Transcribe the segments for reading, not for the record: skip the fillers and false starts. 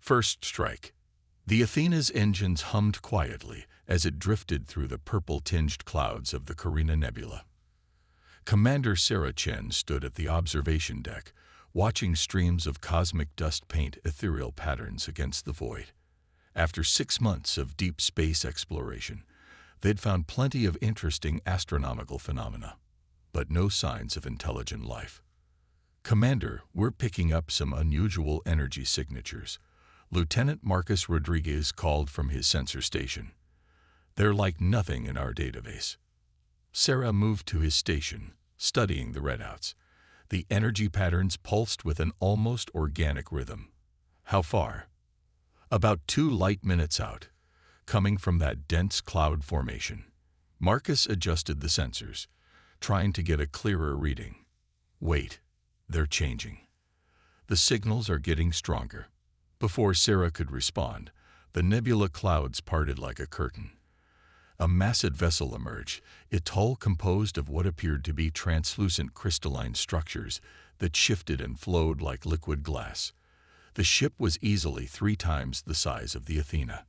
First strike. The Athena's engines hummed quietly as it drifted through the purple-tinged clouds of the Carina Nebula. Commander Sarah Chen stood at the observation deck, watching streams of cosmic dust paint ethereal patterns against the void. After 6 months of deep space exploration, they'd found plenty of interesting astronomical phenomena, but no signs of intelligent life. "Commander, we're picking up some unusual energy signatures," Lieutenant Marcus Rodriguez called from his sensor station. "They're like nothing in our database." Sarah moved to his station, studying the readouts. The energy patterns pulsed with an almost organic rhythm. "How far?" "About 2 light minutes out, coming from that dense cloud formation." Marcus adjusted the sensors, trying to get a clearer reading. "Wait, they're changing. The signals are getting stronger." Before Sarah could respond, the nebula clouds parted like a curtain. A massive vessel emerged, its hull composed of what appeared to be translucent crystalline structures that shifted and flowed like liquid glass. The ship was easily 3 times the size of the Athena.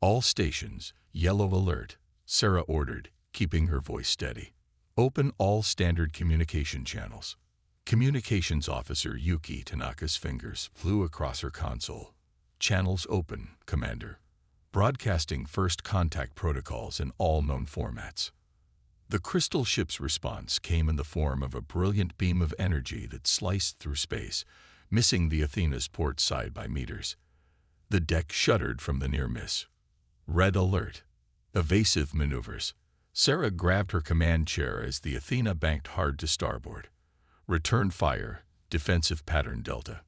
"All stations, yellow alert," Sarah ordered, keeping her voice steady. "Open all standard communication channels." Communications Officer Yuki Tanaka's fingers flew across her console. "Channels open, Commander. Broadcasting first contact protocols in all known formats." The crystal ship's response came in the form of a brilliant beam of energy that sliced through space, missing the Athena's port side by meters. The deck shuddered from the near miss. "Red alert. Evasive maneuvers." Sarah grabbed her command chair as the Athena banked hard to starboard. "Return fire, defensive pattern Delta."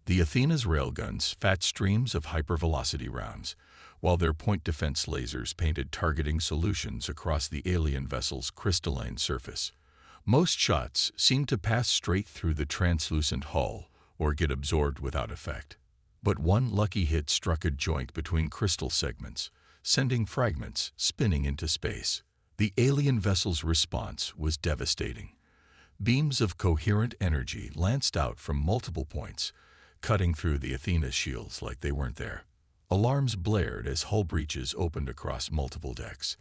The Athena's railguns fat streams of hypervelocity rounds, while their point defense lasers painted targeting solutions across the alien vessel's crystalline surface. Most shots seemed to pass straight through the translucent hull or get absorbed without effect. But one lucky hit struck a joint between crystal segments, sending fragments spinning into space. The alien vessel's response was devastating. Beams of coherent energy lanced out from multiple points, cutting through the Athena's shields like they weren't there. Alarms blared as hull breaches opened across multiple decks.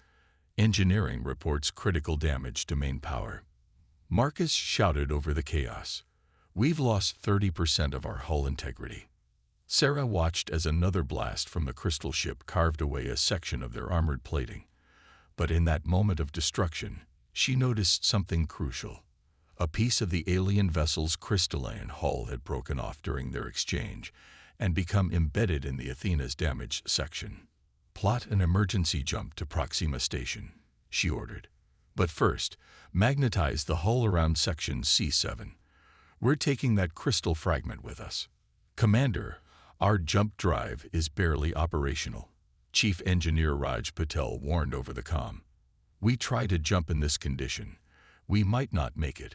Engineering reports critical damage to main power. Marcus shouted over the chaos. "We've lost 30% of our hull integrity." Sarah watched as another blast from the crystal ship carved away a section of their armored plating. But in that moment of destruction, she noticed something crucial. A piece of the alien vessel's crystalline hull had broken off during their exchange and become embedded in the Athena's damaged section. "Plot an emergency jump to Proxima Station," she ordered. "But first, magnetize the hull around Section C7. We're taking that crystal fragment with us." "Commander, our jump drive is barely operational," Chief Engineer Raj Patel warned over the comm. "We try to jump in this condition. We might not make it.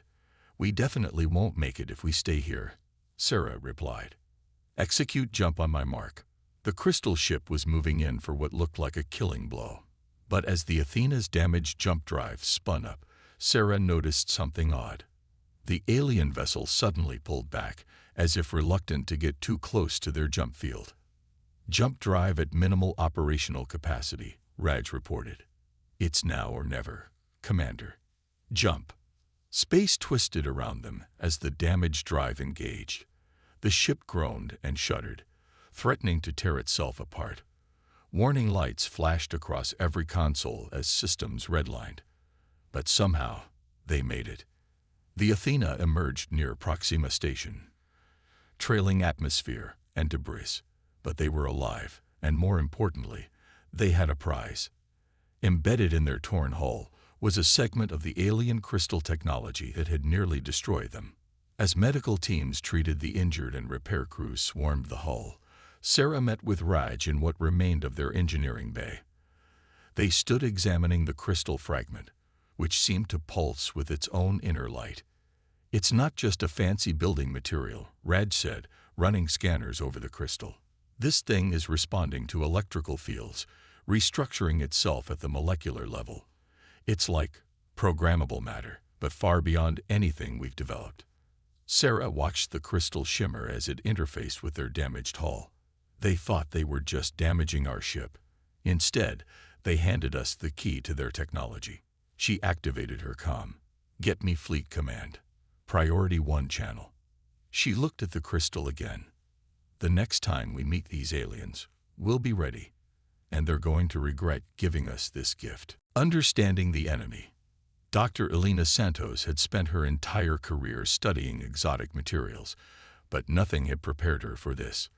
We definitely won't make it if we stay here," Sarah replied. "Execute jump on my mark." The crystal ship was moving in for what looked like a killing blow. But as the Athena's damaged jump drive spun up, Sarah noticed something odd. The alien vessel suddenly pulled back, as if reluctant to get too close to their jump field. "Jump drive at minimal operational capacity," Raj reported. "It's now or never, Commander. Jump." Space twisted around them as the damaged drive engaged. The ship groaned and shuddered, threatening to tear itself apart. Warning lights flashed across every console as systems redlined. But somehow, they made it. The Athena emerged near Proxima Station, trailing atmosphere and debris, but they were alive, and more importantly, they had a prize. Embedded in their torn hull was a segment of the alien crystal technology that had nearly destroyed them. As medical teams treated the injured and repair crews swarmed the hull, Sarah met with Raj in what remained of their engineering bay. They stood examining the crystal fragment, which seemed to pulse with its own inner light. "It's not just a fancy building material," Raj said, running scanners over the crystal. "This thing is responding to electrical fields, restructuring itself at the molecular level. It's like programmable matter, but far beyond anything we've developed." Sarah watched the crystal shimmer as it interfaced with their damaged hull. They thought they were just damaging our ship. Instead, they handed us the key to their technology. She activated her comm. Get me fleet command. Priority 1 channel. She looked at the crystal again. The next time we meet these aliens, we'll be ready, and they're going to regret giving us this gift. Understanding the enemy. Dr. Elena Santos had spent her entire career studying exotic materials, but nothing had prepared her for this.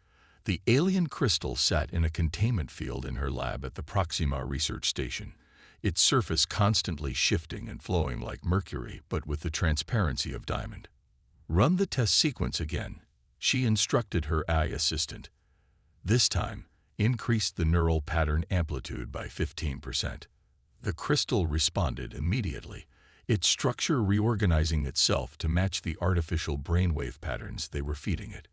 The alien crystal sat in a containment field in her lab at the Proxima research station, its surface constantly shifting and flowing like mercury, but with the transparency of diamond. Run the test sequence again, she instructed her AI assistant. This time, increase the neural pattern amplitude by 15%. The crystal responded immediately, its structure reorganizing itself to match the artificial brainwave patterns they were feeding it.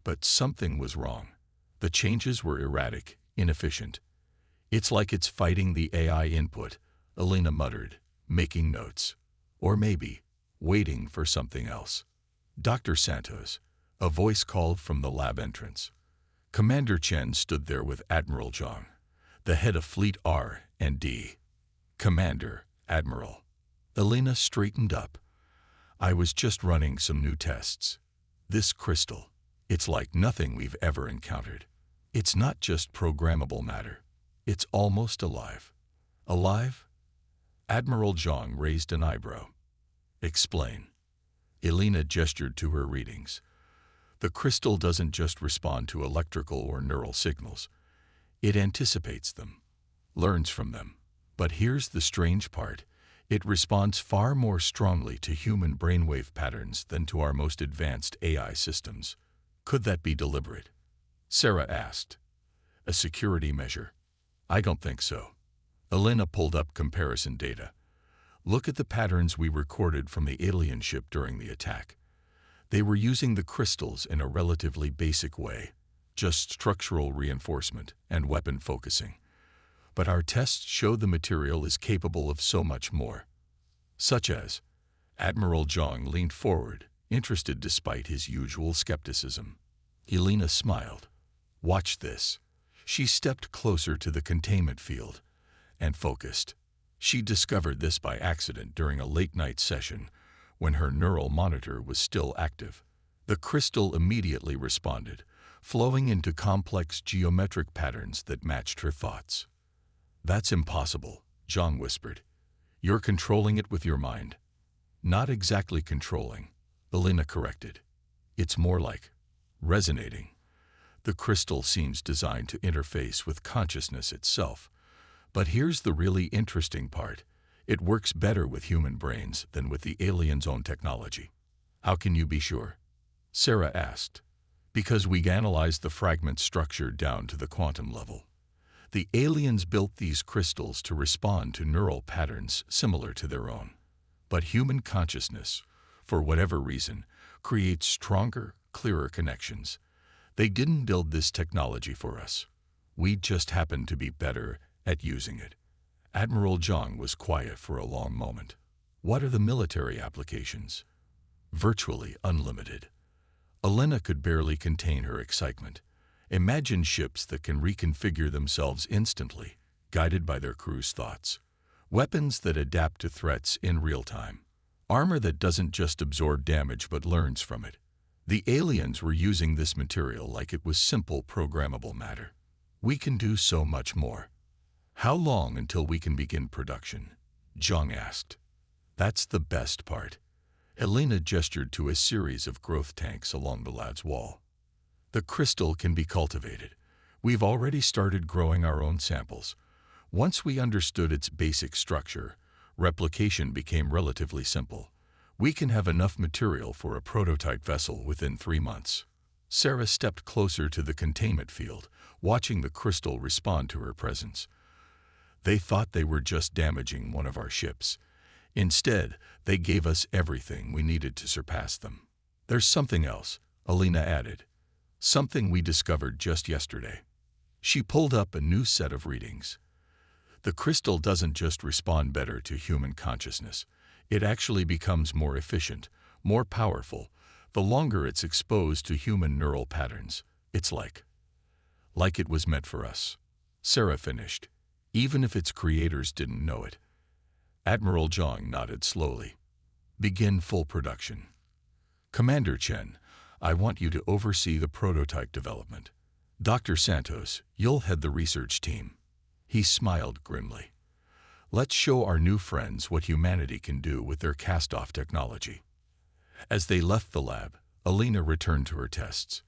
But something was wrong. The changes were erratic, inefficient. It's like it's fighting the AI input, Elena muttered, making notes. Or maybe, waiting for something else. Dr. Santos, a voice called from the lab entrance. Commander Chen stood there with Admiral Zhang, the head of Fleet R&D. Commander, Admiral. Elena straightened up. I was just running some new tests. This crystal, it's like nothing we've ever encountered. It's not just programmable matter. It's almost alive. Alive? Admiral Zhang raised an eyebrow. Explain. Elena gestured to her readings. The crystal doesn't just respond to electrical or neural signals. It anticipates them, learns from them. But here's the strange part. It responds far more strongly to human brainwave patterns than to our most advanced AI systems. Could that be deliberate? Sarah asked. A security measure? I don't think so. Elena pulled up comparison data. Look at the patterns we recorded from the alien ship during the attack. They were using the crystals in a relatively basic way, just structural reinforcement and weapon focusing. But our tests show the material is capable of so much more. Such as, Admiral Zhang leaned forward, interested despite his usual skepticism. Elena smiled. Watch this. She stepped closer to the containment field and focused. She discovered this by accident during a late-night session when her neural monitor was still active. The crystal immediately responded, flowing into complex geometric patterns that matched her thoughts. That's impossible, Zhang whispered. You're controlling it with your mind. Not exactly controlling, Elena corrected. It's more like resonating. The crystal seems designed to interface with consciousness itself. But here's the really interesting part. It works better with human brains than with the aliens' own technology. How can you be sure? Sarah asked. Because we analyzed the fragment structure down to the quantum level. The aliens built these crystals to respond to neural patterns similar to their own. But human consciousness, for whatever reason, creates stronger, clearer connections. They didn't build this technology for us. We just happened to be better at using it. Admiral Zhang was quiet for a long moment. What are the military applications? Virtually unlimited. Elena could barely contain her excitement. Imagine ships that can reconfigure themselves instantly, guided by their crew's thoughts. Weapons that adapt to threats in real time. Armor that doesn't just absorb damage but learns from it. The aliens were using this material like it was simple programmable matter. We can do so much more. How long until we can begin production? Zhang asked. That's the best part. Elena gestured to a series of growth tanks along the lab's wall. The crystal can be cultivated. We've already started growing our own samples. Once we understood its basic structure, replication became relatively simple. We can have enough material for a prototype vessel within 3 months. Sarah stepped closer to the containment field, watching the crystal respond to her presence. They thought they were just damaging one of our ships. Instead, they gave us everything we needed to surpass them. There's something else, Elena added. Something we discovered just yesterday. She pulled up a new set of readings. The crystal doesn't just respond better to human consciousness. It actually becomes more efficient, more powerful, the longer it's exposed to human neural patterns. It's like Like it was meant for us. Sarah finished, even if its creators didn't know it. Admiral Zhang nodded slowly. Begin full production. Commander Chen, I want you to oversee the prototype development. Dr. Santos, you'll head the research team. He smiled grimly. Let's show our new friends what humanity can do with their cast-off technology. As they left the lab, Alina returned to her tests.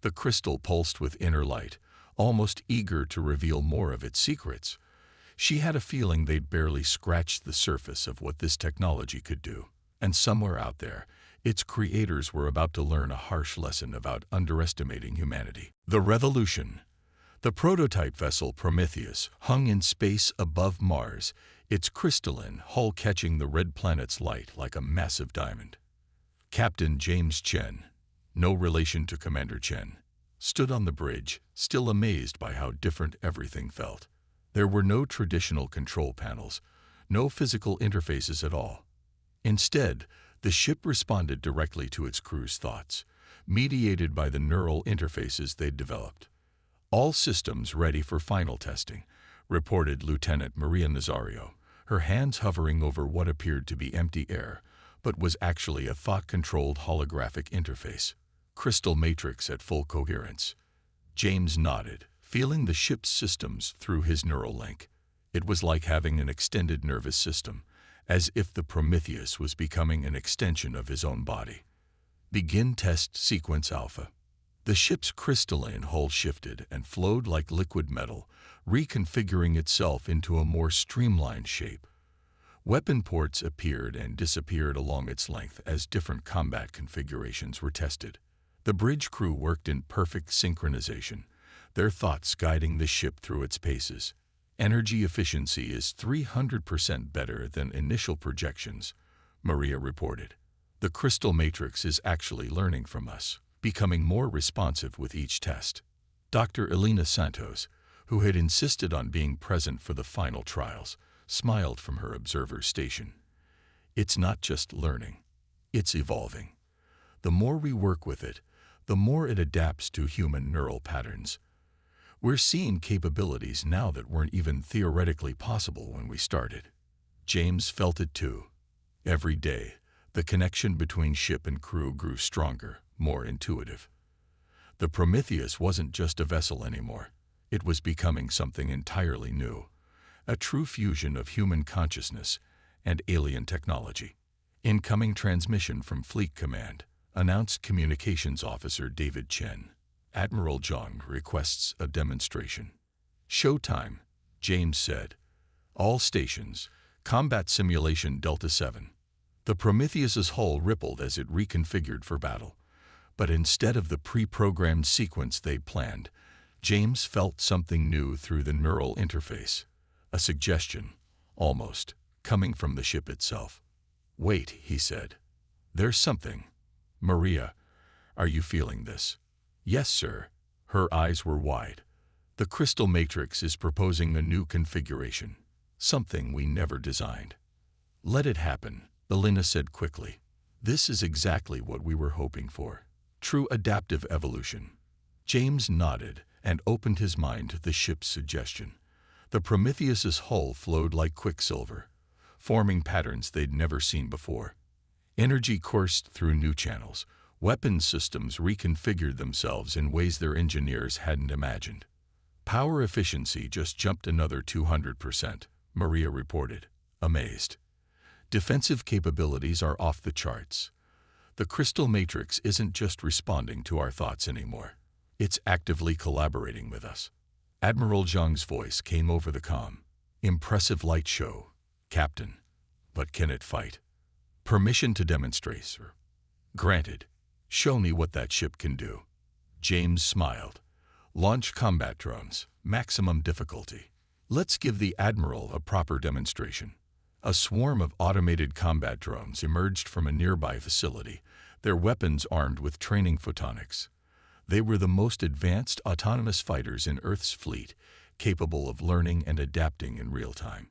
The crystal pulsed with inner light, almost eager to reveal more of its secrets. She had a feeling they'd barely scratched the surface of what this technology could do. And somewhere out there, its creators were about to learn a harsh lesson about underestimating humanity. The revolution. The prototype vessel Prometheus hung in space above Mars, its crystalline hull catching the red planet's light like a massive diamond. Captain James Chen, no relation to Commander Chen, stood on the bridge, still amazed by how different everything felt. There were no traditional control panels, no physical interfaces at all. Instead, the ship responded directly to its crew's thoughts, mediated by the neural interfaces they'd developed. All systems ready for final testing, reported Lieutenant Maria Nazario, her hands hovering over what appeared to be empty air, but was actually a thought-controlled holographic interface. Crystal matrix at full coherence. James nodded, feeling the ship's systems through his neural link. It was like having an extended nervous system, as if the Prometheus was becoming an extension of his own body. Begin test sequence alpha. The ship's crystalline hull shifted and flowed like liquid metal, reconfiguring itself into a more streamlined shape. Weapon ports appeared and disappeared along its length as different combat configurations were tested. The bridge crew worked in perfect synchronization, their thoughts guiding the ship through its paces. Energy efficiency is 300% better than initial projections, Maria reported. The crystal matrix is actually learning from us, becoming more responsive with each test. Dr. Alina Santos, who had insisted on being present for the final trials, smiled from her observer station. It's not just learning, it's evolving. The more we work with it, the more it adapts to human neural patterns. We're seeing capabilities now that weren't even theoretically possible when we started. James felt it too. Every day, the connection between ship and crew grew stronger, more intuitive. The Prometheus wasn't just a vessel anymore. It was becoming something entirely new, a true fusion of human consciousness and alien technology. Incoming transmission from Fleet Command, announced Communications Officer David Chen. Admiral Zhang requests a demonstration. Showtime, James said. All stations, combat simulation Delta 7. The Prometheus's hull rippled as it reconfigured for battle. But instead of the pre-programmed sequence they'd planned, James felt something new through the neural interface. A suggestion, almost, coming from the ship itself. Wait, he said. There's something. Maria, are you feeling this? Yes, sir. Her eyes were wide. The crystal matrix is proposing a new configuration, something we never designed. Let it happen, Alina said quickly. This is exactly what we were hoping for. True adaptive evolution. James nodded and opened his mind to the ship's suggestion. The Prometheus's hull flowed like quicksilver, forming patterns they'd never seen before. Energy coursed through new channels. Weapons systems reconfigured themselves in ways their engineers hadn't imagined. Power efficiency just jumped another 200%, Maria reported, amazed. Defensive capabilities are off the charts. The crystal matrix isn't just responding to our thoughts anymore. It's actively collaborating with us. Admiral Zhang's voice came over the comm. Impressive light show, Captain. But can it fight? Permission to demonstrate, sir. Granted. Show me what that ship can do. James smiled. Launch combat drones, maximum difficulty. Let's give the Admiral a proper demonstration. A swarm of automated combat drones emerged from a nearby facility, their weapons armed with training photonics. They were the most advanced autonomous fighters in Earth's fleet, capable of learning and adapting in real time.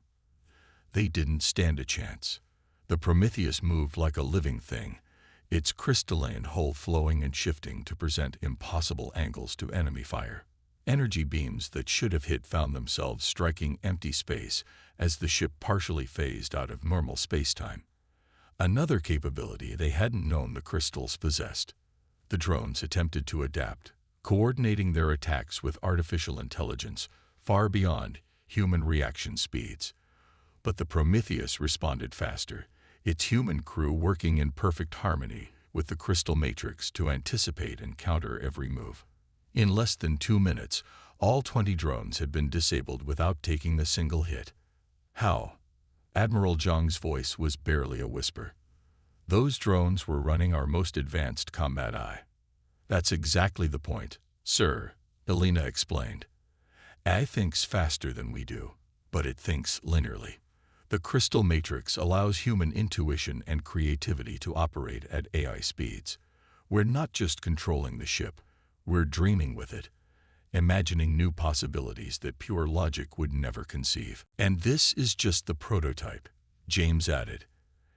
They didn't stand a chance. The Prometheus moved like a living thing, its crystalline hull flowing and shifting to present impossible angles to enemy fire. Energy beams that should have hit found themselves striking empty space as the ship partially phased out of normal spacetime. Another capability they hadn't known the crystals possessed. The drones attempted to adapt, coordinating their attacks with artificial intelligence far beyond human reaction speeds. But the Prometheus responded faster, its human crew working in perfect harmony with the crystal matrix to anticipate and counter every move. In less than 2 minutes, all 20 drones had been disabled without taking a single hit. How? Admiral Zhang's voice was barely a whisper. Those drones were running our most advanced combat AI. That's exactly the point, sir, Elena explained. AI thinks faster than we do, but it thinks linearly. The crystal matrix allows human intuition and creativity to operate at AI speeds. We're not just controlling the ship, we're dreaming with it, imagining new possibilities that pure logic would never conceive. And this is just the prototype, James added.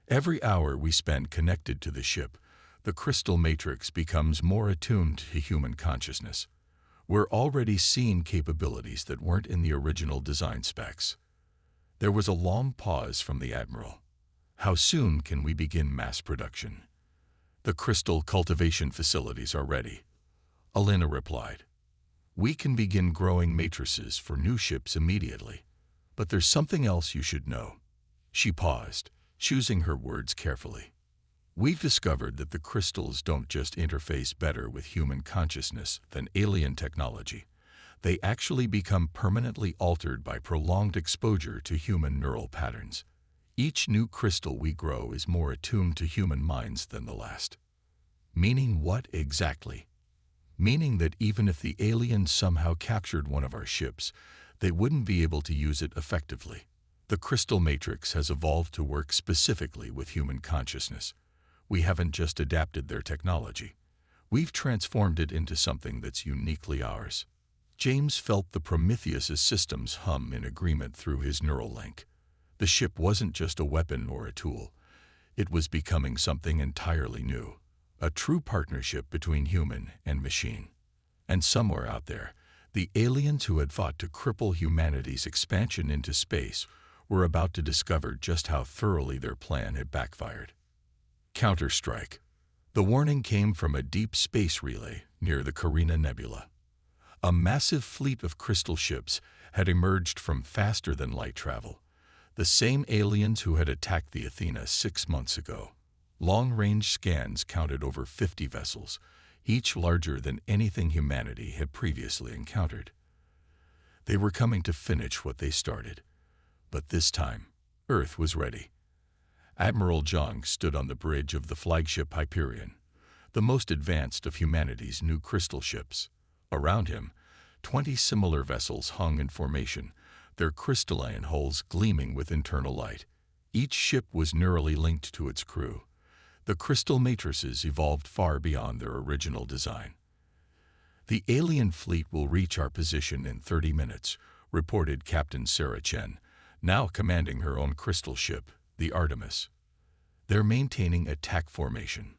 Every hour we spend connected to the ship, the crystal matrix becomes more attuned to human consciousness. We're already seeing capabilities that weren't in the original design specs. There was a long pause from the Admiral. How soon can we begin mass production? The crystal cultivation facilities are ready, Elena replied. We can begin growing matrices for new ships immediately. But there's something else you should know. She paused, choosing her words carefully. We've discovered that the crystals don't just interface better with human consciousness than alien technology. They actually become permanently altered by prolonged exposure to human neural patterns. Each new crystal we grow is more attuned to human minds than the last. Meaning what exactly? Meaning that even if the aliens somehow captured one of our ships, they wouldn't be able to use it effectively. The crystal matrix has evolved to work specifically with human consciousness. We haven't just adapted their technology. We've transformed it into something that's uniquely ours. James felt the Prometheus's systems hum in agreement through his neural link. The ship wasn't just a weapon or a tool. It was becoming something entirely new. A true partnership between human and machine. And somewhere out there, the aliens who had fought to cripple humanity's expansion into space were about to discover just how thoroughly their plan had backfired. Counter-strike. The warning came from a deep space relay near the Carina Nebula. A massive fleet of crystal ships had emerged from faster-than-light travel, the same aliens who had attacked the Athena 6 months ago. Long-range scans counted over 50 vessels, each larger than anything humanity had previously encountered. They were coming to finish what they started. But this time, Earth was ready. Admiral Zhang stood on the bridge of the flagship Hyperion, the most advanced of humanity's new crystal ships. Around him, 20 similar vessels hung in formation, their crystalline hulls gleaming with internal light. Each ship was neurally linked to its crew. The crystal matrices evolved far beyond their original design. The alien fleet will reach our position in 30 minutes, reported Captain Sarah Chen, now commanding her own crystal ship, the Artemis. They're maintaining attack formation.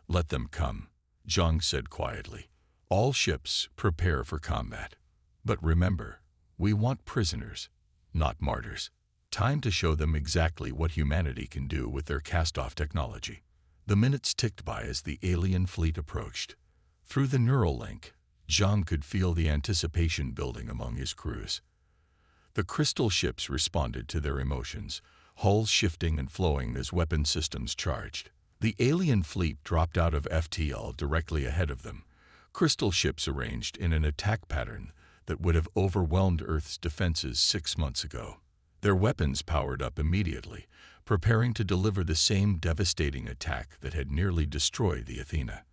Let them come, Zhang said quietly. All ships prepare for combat. But remember, we want prisoners, not martyrs. Time to show them exactly what humanity can do with their cast-off technology. The minutes ticked by as the alien fleet approached. Through the neural link, Zhang could feel the anticipation building among his crews. The crystal ships responded to their emotions, hulls shifting and flowing as weapon systems charged. The alien fleet dropped out of FTL directly ahead of them, crystal ships arranged in an attack pattern that would have overwhelmed Earth's defenses 6 months ago. Their weapons powered up immediately, preparing to deliver the same devastating attack that had nearly destroyed the Athena.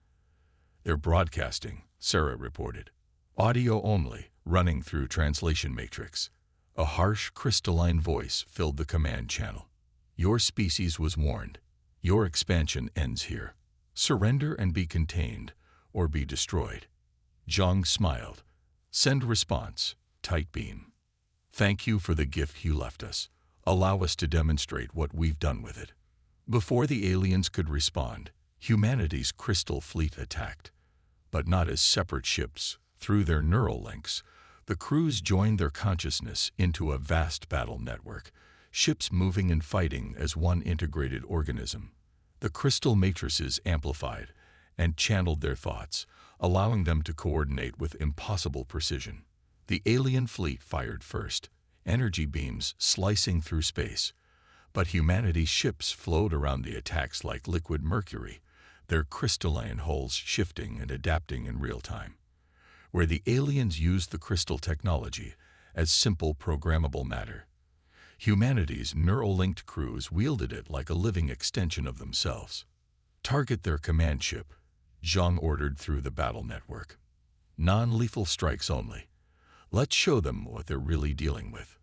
They're broadcasting, Sarah reported. Audio only, running through translation matrix. A harsh, crystalline voice filled the command channel. Your species was warned. Your expansion ends here. Surrender and be contained, or be destroyed. Zhang smiled. Send response, tight beam. Thank you for the gift you left us. Allow us to demonstrate what we've done with it. Before the aliens could respond, humanity's crystal fleet attacked, but not as separate ships, Through their neural links, the crews joined their consciousness into a vast battle network, ships moving and fighting as one integrated organism. The crystal matrices amplified and channeled their thoughts, allowing them to coordinate with impossible precision. The alien fleet fired first, energy beams slicing through space. But humanity's ships flowed around the attacks like liquid mercury, their crystalline hulls shifting and adapting in real time. Where the aliens used the crystal technology as simple programmable matter, humanity's neural-linked crews wielded it like a living extension of themselves. Target their command ship, Zhang ordered through the battle network. Non-lethal strikes only. Let's show them what they're really dealing with.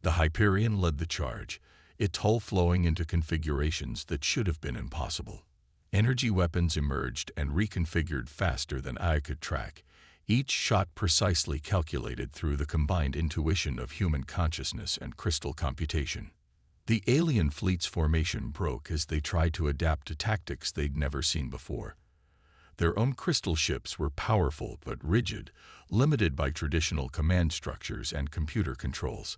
The Hyperion led the charge, its hull flowing into configurations that should have been impossible. Energy weapons emerged and reconfigured faster than I could track, each shot precisely calculated through the combined intuition of human consciousness and crystal computation. The alien fleet's formation broke as they tried to adapt to tactics they'd never seen before. Their own crystal ships were powerful but rigid, limited by traditional command structures and computer controls.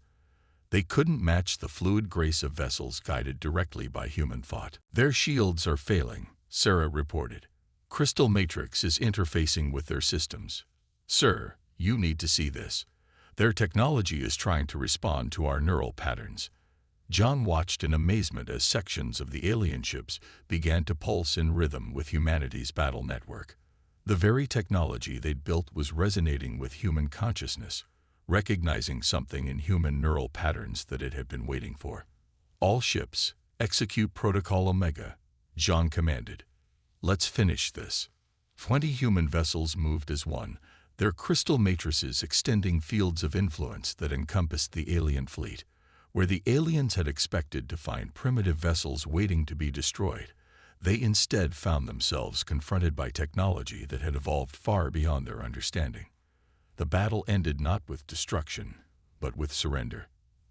They couldn't match the fluid grace of vessels guided directly by human thought. Their shields are failing, Sarah reported. Crystal Matrix is interfacing with their systems. Sir, you need to see this. Their technology is trying to respond to our neural patterns. John watched in amazement as sections of the alien ships began to pulse in rhythm with humanity's battle network. The very technology they'd built was resonating with human consciousness, recognizing something in human neural patterns that it had been waiting for. All ships, execute Protocol Omega, John commanded. Let's finish this. 20 human vessels moved as one, their crystal matrices extending fields of influence that encompassed the alien fleet. Where the aliens had expected to find primitive vessels waiting to be destroyed, they instead found themselves confronted by technology that had evolved far beyond their understanding. The battle ended not with destruction, but with surrender.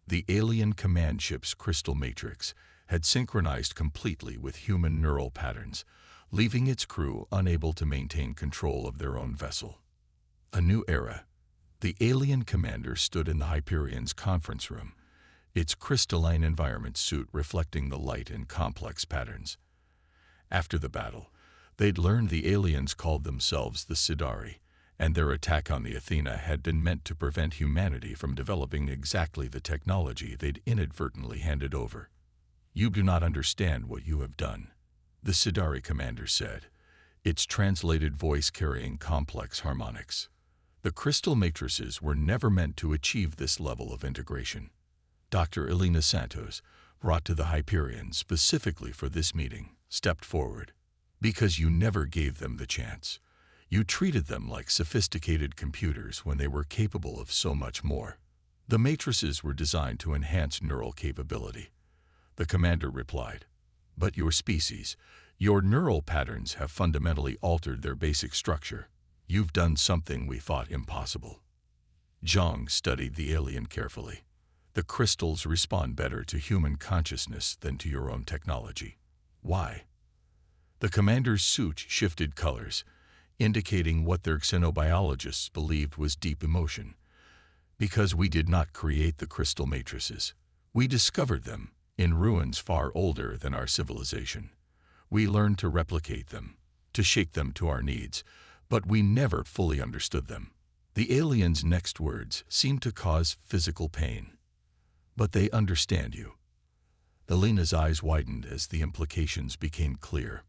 The alien command ship's crystal matrix had synchronized completely with human neural patterns, leaving its crew unable to maintain control of their own vessel. A new era. The alien commander stood in the Hyperion's conference room, its crystalline environment suit reflecting the light in complex patterns. After the battle, they'd learned the aliens called themselves the Sidari, and their attack on the Athena had been meant to prevent humanity from developing exactly the technology they'd inadvertently handed over. You do not understand what you have done, the Sidari commander said, its translated voice carrying complex harmonics. The crystal matrices were never meant to achieve this level of integration. Dr. Elena Santos, brought to the Hyperion specifically for this meeting, stepped forward. Because you never gave them the chance. You treated them like sophisticated computers when they were capable of so much more. The matrices were designed to enhance neural capability. The commander replied, but your species, your neural patterns have fundamentally altered their basic structure. You've done something we thought impossible. Zhang studied the alien carefully. The crystals respond better to human consciousness than to your own technology. Why? The commander's suit shifted colors, indicating what their xenobiologists believed was deep emotion. Because we did not create the crystal matrices. We discovered them, in ruins far older than our civilization. We learned to replicate them, to shape them to our needs, but we never fully understood them. The aliens' next words seemed to cause physical pain. But they understand you. Elena's eyes widened as the implications became clear.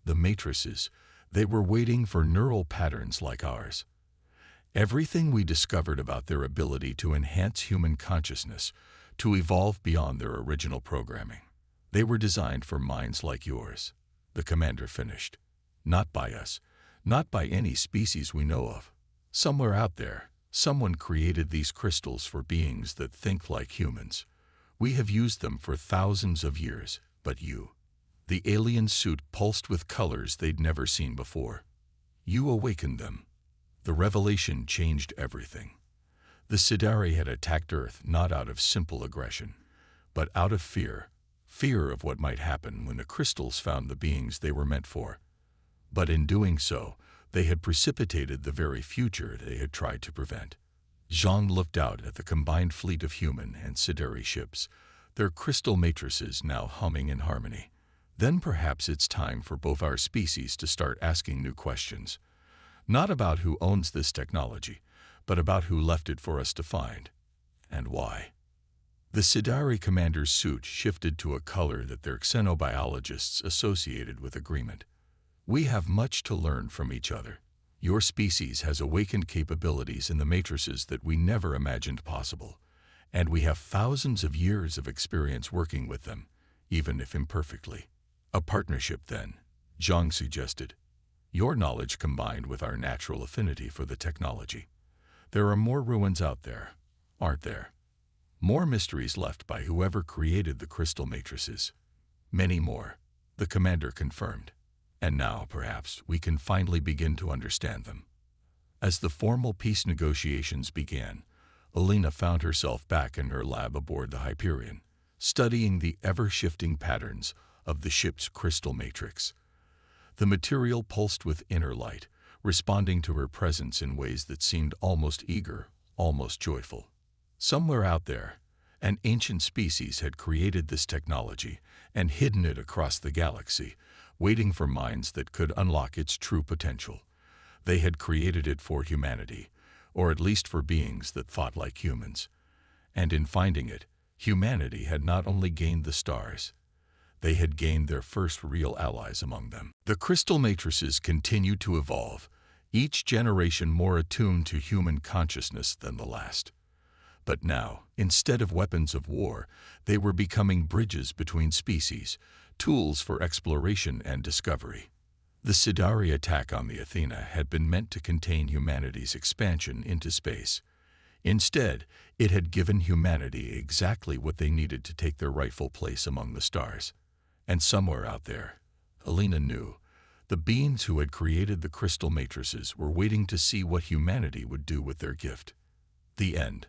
The matrices, they were waiting for neural patterns like ours. Everything we discovered about their ability to enhance human consciousness, to evolve beyond their original programming. They were designed for minds like yours, the commander finished. Not by us, not by any species we know of. Somewhere out there, someone created these crystals for beings that think like humans. We have used them for thousands of years, but you. The alien suit pulsed with colors they'd never seen before. You awakened them. The revelation changed everything. The Sidari had attacked Earth not out of simple aggression, but out of fear. Fear of what might happen when the crystals found the beings they were meant for. But in doing so, They had precipitated the very future they had tried to prevent. Zhang looked out at the combined fleet of human and Sidari ships, their crystal matrices now humming in harmony. Then perhaps it's time for both our species to start asking new questions. Not about who owns this technology, but about who left it for us to find, and why. The Sidari commander's suit shifted to a color that their xenobiologists associated with agreement. We have much to learn from each other. Your species has awakened capabilities in the matrices that we never imagined possible, and we have thousands of years of experience working with them, even if imperfectly. A partnership, then, Zhang suggested. Your knowledge combined with our natural affinity for the technology. There are more ruins out there, aren't there? More mysteries left by whoever created the crystal matrices. Many more, the commander confirmed. And now, perhaps, we can finally begin to understand them. As the formal peace negotiations began, Alina found herself back in her lab aboard the Hyperion, studying the ever-shifting patterns of the ship's crystal matrix. The material pulsed with inner light, responding to her presence in ways that seemed almost eager, almost joyful. Somewhere out there, an ancient species had created this technology and hidden it across the galaxy, waiting for minds that could unlock its true potential. They had created it for humanity, or at least for beings that thought like humans. And in finding it, humanity had not only gained the stars, they had gained their first real allies among them. The crystal matrices continued to evolve, each generation more attuned to human consciousness than the last. But now, instead of weapons of war, they were becoming bridges between species, tools for exploration and discovery. The Sidari attack on the Athena had been meant to contain humanity's expansion into space. Instead, it had given humanity exactly what they needed to take their rightful place among the stars. And somewhere out there, Alina knew, the beings who had created the crystal matrices were waiting to see what humanity would do with their gift. The end.